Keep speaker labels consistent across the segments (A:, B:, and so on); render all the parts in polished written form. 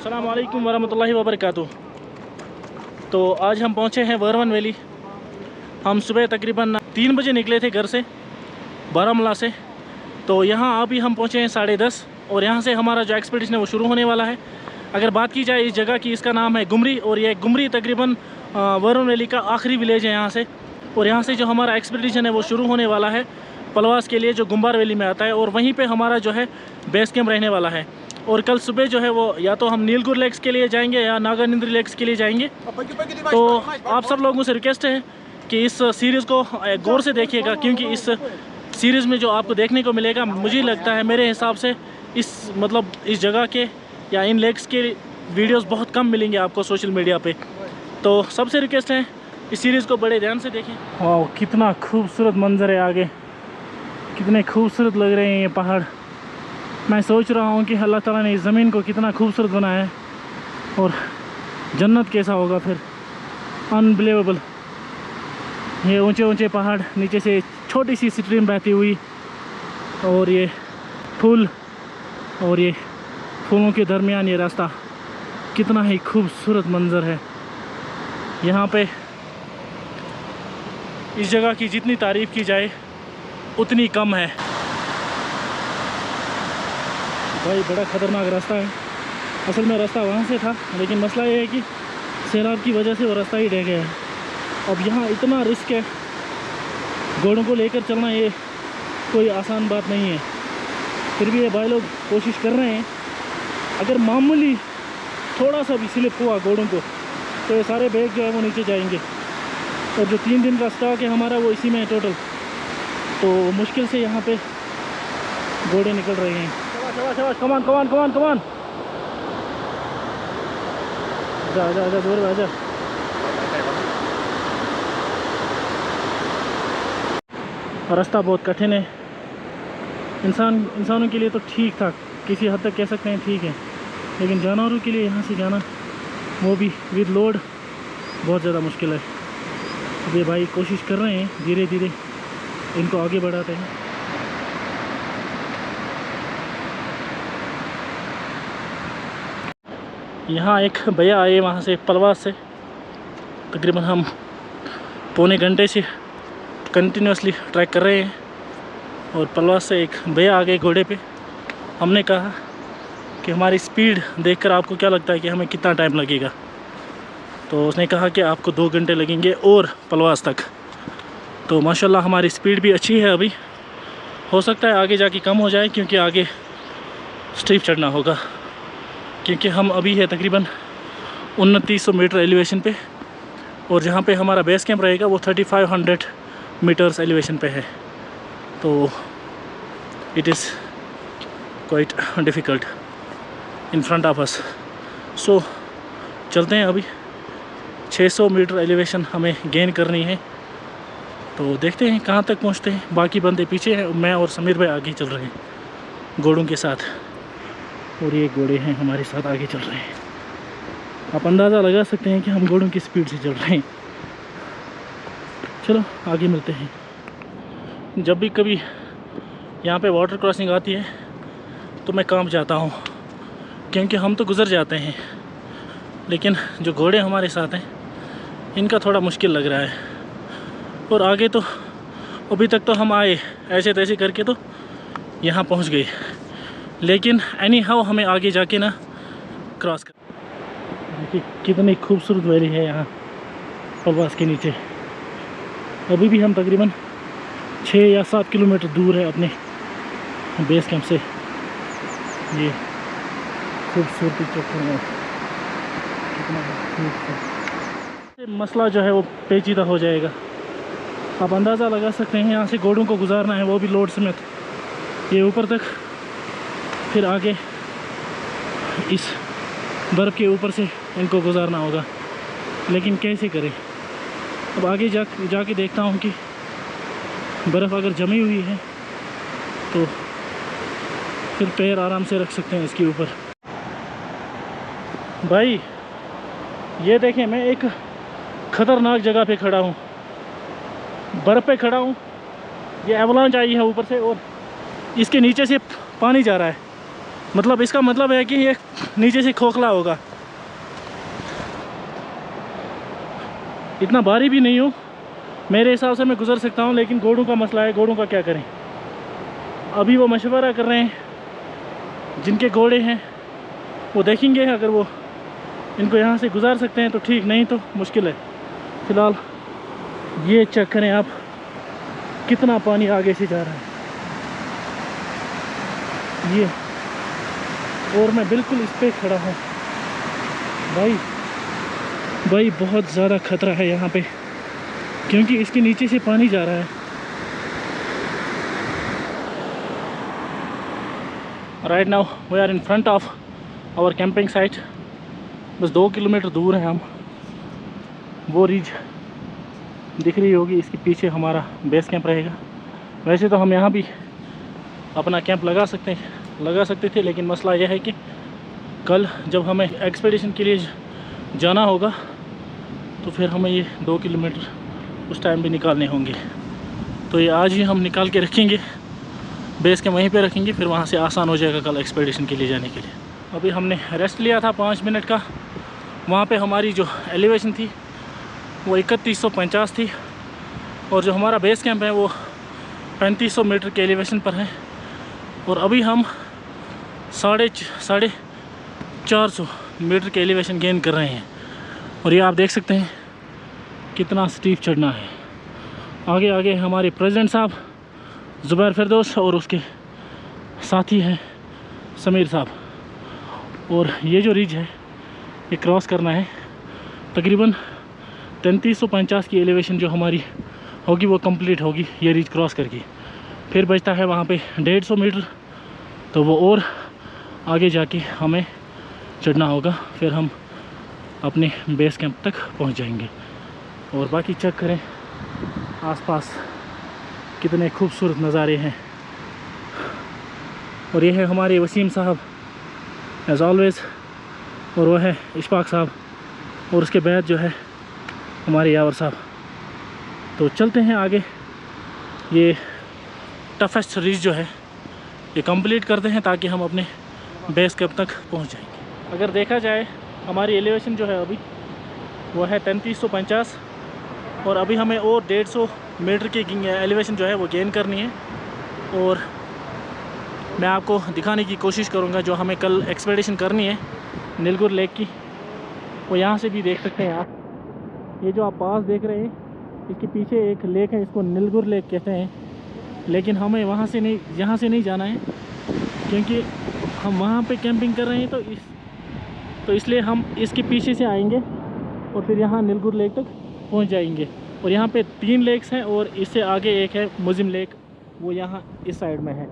A: अस्सलाम वालेकुम वरहमतुल्लाहि वबरकातुह। तो आज हम पहुँचे हैं वर्वन वैली। हम सुबह तकरीबन 3 बजे निकले थे घर से, बारामूला से। तो यहाँ अभी हम पहुँचे हैं 10:30 और यहाँ से हमारा जो एक्सपीडिशन है वो शुरू होने वाला है। अगर बात की जाए इस जगह की, इसका नाम है गुमरी और ये गुमरी तकरीबन वर्वन वैली का आखिरी विलेज है यहाँ से। और यहाँ से जो हमारा एक्सपीडिशन है वो शुरू होने वाला है पलवास के लिए, जो गुम्बार वैली में आता है, और वहीं पे हमारा जो है बेस कैंप रहने वाला है। और कल सुबह जो है वो या तो हम नीलगुर लेक्स के लिए जाएंगे या नागानिंद्री लेक्स के लिए जाएंगे। तो आप सब लोगों से रिक्वेस्ट है कि इस सीरीज़ को गौर से देखिएगा, क्योंकि इस सीरीज़ में जो आपको देखने को मिलेगा, मुझे लगता है मेरे हिसाब से इस जगह के या इन लेक्स के वीडियोस बहुत कम मिलेंगे आपको सोशल मीडिया पे। तो सबसे रिक्वेस्ट है इस सीरीज़ को बड़े ध्यान से देखें। वाह, कितना खूबसूरत मंजर है आगे, कितने खूबसूरत लग रहे हैं ये पहाड़। मैं सोच रहा हूँ कि अल्लाह ताला ने इस ज़मीन को कितना खूबसूरत बनाया है और जन्नत कैसा होगा फिर, अनबिलीवेबल। ये ऊंचे ऊंचे पहाड़, नीचे से छोटी सी स्ट्रीम बहती हुई, और ये फूल और ये फूलों के दरमियान ये रास्ता, कितना ही खूबसूरत मंजर है। यहाँ पे इस जगह की जितनी तारीफ़ की जाए उतनी कम है। भाई बड़ा ख़तरनाक रास्ता है। असल में रास्ता वहाँ से था, लेकिन मसला ये है कि सैलाब की वजह से वो रास्ता ही रह गया है। अब यहाँ इतना रिस्क है, घोड़ों को लेकर चलना ये कोई आसान बात नहीं है। फिर भी ये भाई लोग कोशिश कर रहे हैं। अगर मामूली थोड़ा सा भी स्लिप हुआ घोड़ों को तो ये सारे बैग जो है वो नीचे जाएंगे। और जो 3 दिन का स्टॉक है हमारा वो इसी में है टोटल। तो मुश्किल से यहाँ पे घोड़े निकल रहे हैं। कमान कमान कमान कमान, जा जा जा, दूर जा। रास्ता बहुत कठिन है। इंसानों के लिए तो ठीक था, किसी हद तक कह सकते हैं ठीक है, लेकिन जानवरों के लिए यहाँ से जाना, वो भी विद लोड, बहुत ज़्यादा मुश्किल है। अब ये भाई कोशिश कर रहे हैं, धीरे धीरे इनको आगे बढ़ाते हैं। यहाँ एक भैया आए वहाँ से पलवास से, तकरीबन हम पौने घंटे से कंटिन्यूसली ट्रैक कर रहे हैं। और पलवास से एक भैया आ गए घोड़े पे। हमने कहा कि हमारी स्पीड देखकर आपको क्या लगता है कि हमें कितना टाइम लगेगा? तो उसने कहा कि आपको 2 घंटे लगेंगे और पलवास तक। तो माशाल्लाह हमारी स्पीड भी अच्छी है। अभी हो सकता है आगे जाके कम हो जाए, क्योंकि आगे स्टीप चढ़ना होगा, क्योंकि हम अभी है तकरीबन 2900 मीटर एलिवेशन पे, और जहाँ पे हमारा बेस कैंप रहेगा वो 3500 मीटर्स एलिवेशन पे है। तो it is quite difficult in front of us. So चलते हैं। अभी 600 मीटर एलिवेशन हमें गेन करनी है, तो देखते हैं कहाँ तक पहुँचते हैं। बाकी बंदे पीछे हैं, मैं और समीर भाई आगे चल रहे हैं घोड़ों के साथ, और ये घोड़े हैं हमारे साथ आगे चल रहे हैं। आप अंदाज़ा लगा सकते हैं कि हम घोड़ों की स्पीड से चल रहे हैं। चलो आगे मिलते हैं। जब भी कभी यहाँ पे वाटर क्रॉसिंग आती है तो मैं कांप जाता हूँ, क्योंकि हम तो गुज़र जाते हैं, लेकिन जो घोड़े हमारे साथ हैं इनका थोड़ा मुश्किल लग रहा है। और आगे तो अभी तक तो हम आए ऐसे तैसे करके तो यहाँ पहुँच गए, लेकिन एनी हाउ हमें आगे जाके ना क्रॉस कर। देखिए कितनी खूबसूरत वैली है यहाँ पलवास के नीचे। अभी भी हम तकरीबन 6 या 7 किलोमीटर दूर है अपने बेस कैंप से। ये खूबसूरती चक्कर कितना खूबसूरत। मसला जो है वो पेचीदा हो जाएगा। आप अंदाज़ा लगा सकते हैं, यहाँ से घोड़ों को गुजारना है, वो भी लोड समेत, ये ऊपर तक, फिर आगे इस बर्फ़ के ऊपर से इनको गुजारना होगा। लेकिन कैसे करें? अब आगे जाके देखता हूँ कि बर्फ़ अगर जमी हुई है तो फिर पैर आराम से रख सकते हैं इसके ऊपर। भाई ये देखें, मैं एक ख़तरनाक जगह पे खड़ा हूँ, बर्फ़ पे खड़ा हूँ। ये एवलांच आई है ऊपर से और इसके नीचे से पानी जा रहा है। मतलब इसका मतलब है कि ये नीचे से खोखला होगा। इतना भारी भी नहीं हूँ, मेरे हिसाब से मैं गुजर सकता हूँ, लेकिन घोड़ों का मसला है, घोड़ों का क्या करें। अभी वो मशवरा कर रहे हैं, जिनके घोड़े हैं वो देखेंगे, अगर वो इनको यहाँ से गुजार सकते हैं तो ठीक, नहीं तो मुश्किल है। फ़िलहाल ये चेक करें आप, कितना पानी आगे से जा रहा है ये, और मैं बिल्कुल इस पे खड़ा हूँ। भाई बहुत ज़्यादा ख़तरा है यहाँ पे, क्योंकि इसके नीचे से पानी जा रहा है। Right now we are in front of our camping site. बस 2 किलोमीटर दूर हैं हम। वो रिज दिख रही होगी, इसके पीछे हमारा बेस कैंप रहेगा। वैसे तो हम यहाँ भी अपना कैंप लगा सकते थे, लेकिन मसला यह है कि कल जब हमें एक्सपीडिशन के लिए जाना होगा तो फिर हमें ये 2 किलोमीटर उस टाइम भी निकालने होंगे। तो ये आज ही हम निकाल के रखेंगे, बेस के वहीं पे रखेंगे, फिर वहाँ से आसान हो जाएगा कल एक्सपीडिशन के लिए जाने के लिए। अभी हमने रेस्ट लिया था 5 मिनट का। वहाँ पे हमारी जो एलिवेशन थी वो 3150 थी, और जो हमारा बेस कैंप है वो 3500 मीटर के एलिवेशन पर है। और अभी हम 450 मीटर के एलिवेशन गेन कर रहे हैं। और ये आप देख सकते हैं कितना स्टीप चढ़ना है। आगे हमारे प्रेसिडेंट साहब ज़ुबैर फिरदौस और उसके साथी हैं समीर साहब। और ये जो रिज है ये क्रॉस करना है, तकरीबन 3350 की एलिवेशन जो हमारी होगी वो कंप्लीट होगी ये रिज क्रॉस करके। फिर बचता है वहाँ पे 150 मीटर, तो वो और आगे जाके हमें चढ़ना होगा, फिर हम अपने बेस कैंप तक पहुँच जाएंगे। और बाकी चेक करें आसपास कितने खूबसूरत नज़ारे हैं। और ये है हमारे वसीम साहब एज़ ऑलवेज़, और वो है इशफाक साहब, और उसके बाद जो है हमारे यावर साहब। तो चलते हैं आगे, ये टफेस्ट रिज जो है ये कंप्लीट करते हैं ताकि हम अपने बेस कैंप तक पहुंच जाएंगे। अगर देखा जाए हमारी एलिवेशन जो है अभी वो है 3350, और अभी हमें और 150 मीटर की एलिवेशन जो है वो गेन करनी है। और मैं आपको दिखाने की कोशिश करूँगा जो हमें कल एक्सपेडिशन करनी है नीलगुर लेक की, वो यहाँ से भी देख सकते हैं आप। ये जो आप पास देख रहे हैं इसके पीछे एक लेक है, इसको नीलगुर लेक कहते हैं, लेकिन हमें यहाँ से नहीं जाना है, क्योंकि हम वहाँ पे कैंपिंग कर रहे हैं। तो इसलिए हम इसके पीछे से आएंगे और फिर यहाँ नीलगुर लेक तक पहुँच जाएंगे। और यहाँ पे 3 लेक्स हैं, और इससे आगे एक है मुजिम लेक, वो यहाँ इस साइड में है।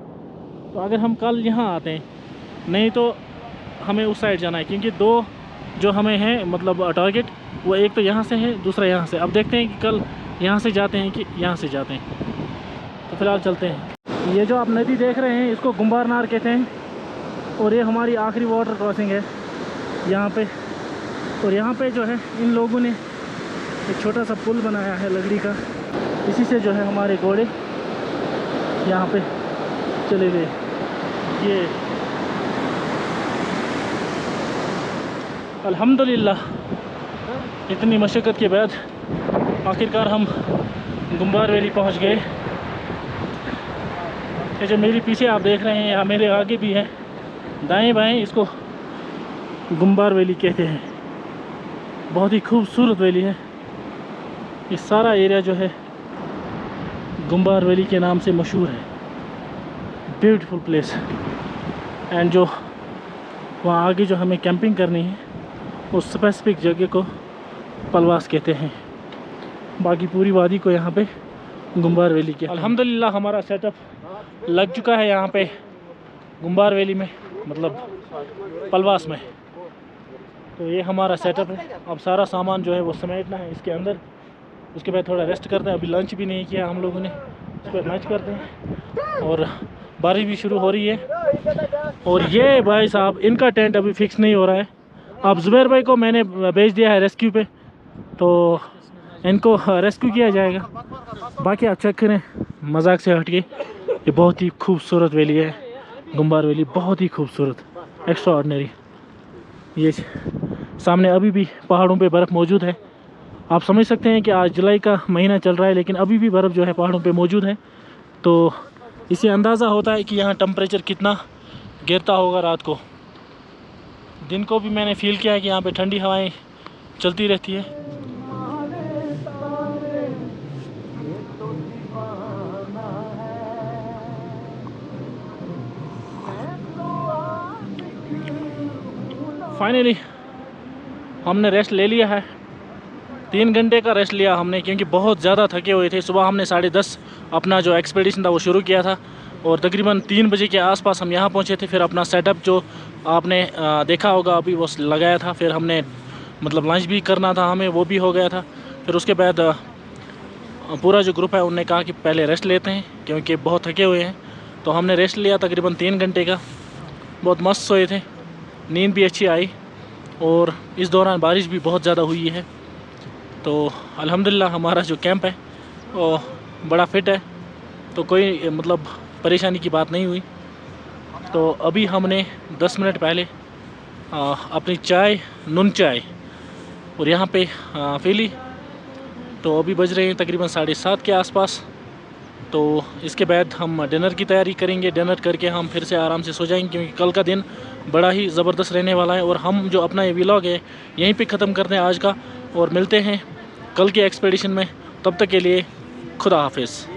A: तो अगर हम कल यहाँ आते हैं, नहीं तो हमें उस साइड जाना है, क्योंकि 2 जो हमें है मतलब टारगेट, वो एक तो यहाँ से है, दूसरा यहाँ से। अब देखते हैं कि कल यहाँ से जाते हैं कि यहाँ से जाते हैं। तो फ़िलहाल चलते हैं। ये जो आप नदी देख रहे हैं इसको गुम्बार नार कहते हैं, और ये हमारी आखिरी वाटर क्रॉसिंग है यहाँ पे। और यहाँ पे जो है इन लोगों ने एक छोटा सा पुल बनाया है लकड़ी का, इसी से जो है हमारे घोड़े यहाँ पे चले गए। ये अल्हम्दुलिल्लाह इतनी मशक्क़त के बाद आखिरकार हम गुम्बार वैली पहुँच गए। ये जो मेरे पीछे आप देख रहे हैं, या मेरे आगे भी है, दाएं बाएं, इसको गुम्बार वैली कहते हैं। बहुत ही खूबसूरत वैली है। ये सारा एरिया जो है गुम्बार वैली के नाम से मशहूर है। Beautiful place. एंड जो वहाँ आगे जो हमें कैंपिंग करनी है उस स्पेसिफिक जगह को पलवास कहते हैं। बाकी पूरी वादी को यहाँ पे गुम्बार वैली के। अल्हम्दुलिल्लाह हमारा सेटअप लग चुका है यहाँ पे गुम्बार वैली में, मतलब पलवास में। तो ये हमारा सेटअप है। अब सारा सामान जो है वो समेटना है इसके अंदर, उसके बाद थोड़ा रेस्ट करते हैं। अभी लंच भी नहीं किया हम लोगों ने, उस पर लंच करते हैं। और बारिश भी शुरू हो रही है। और ये भाई साहब इनका टेंट अभी फिक्स नहीं हो रहा है। अब ज़ुबैर भाई को मैंने भेज दिया है रेस्क्यू पे, तो इनको रेस्क्यू किया जाएगा। बाकी आप चेक करें, मजाक से हट के ये बहुत ही खूबसूरत वैली है गुम्बार वैली, बहुत ही खूबसूरत, एक्स्ट्रा ऑर्डिनरी। ये सामने अभी भी पहाड़ों पे बर्फ़ मौजूद है। आप समझ सकते हैं कि आज जुलाई का महीना चल रहा है लेकिन अभी भी बर्फ़ जो है पहाड़ों पे मौजूद है। तो इससे अंदाज़ा होता है कि यहाँ टेम्परेचर कितना गिरता होगा रात को। दिन को भी मैंने फ़ील किया है कि यहाँ पे ठंडी हवाएं चलती रहती है। फाइनली हमने रेस्ट ले लिया है। 3 घंटे का रेस्ट लिया हमने क्योंकि बहुत ज़्यादा थके हुए थे। सुबह हमने 10:30 अपना जो एक्सपीडिशन था वो शुरू किया था और तकरीबन 3 बजे के आसपास हम यहाँ पहुँचे थे। फिर अपना सेटअप जो आपने देखा होगा अभी वो लगाया था। फिर हमने मतलब लंच भी करना था हमें, वो भी हो गया था। फिर उसके बाद पूरा जो ग्रुप है उन्होंने कहा कि पहले रेस्ट लेते हैं क्योंकि बहुत थके हुए हैं। तो हमने रेस्ट लिया तकरीबन 3 घंटे का। बहुत मस्त सोए थे, नींद भी अच्छी आई और इस दौरान बारिश भी बहुत ज़्यादा हुई है। तो अल्हम्दुलिल्लाह हमारा जो कैंप है वो बड़ा फिट है, तो कोई मतलब परेशानी की बात नहीं हुई। तो अभी हमने 10 मिनट पहले अपनी चाय, नून चाय और यहाँ पे पी ली। तो अभी बज रहे हैं तकरीबन 7:30 के आसपास। तो इसके बाद हम डिनर की तैयारी करेंगे। डिनर करके हम फिर से आराम से सो जाएंगे क्योंकि कल का दिन बड़ा ही ज़बरदस्त रहने वाला है। और हम जो अपना ये व्लॉग है यहीं पे ख़त्म करते हैं आज का और मिलते हैं कल के एक्सपेडिशन में। तब तक के लिए खुदा हाफिज़।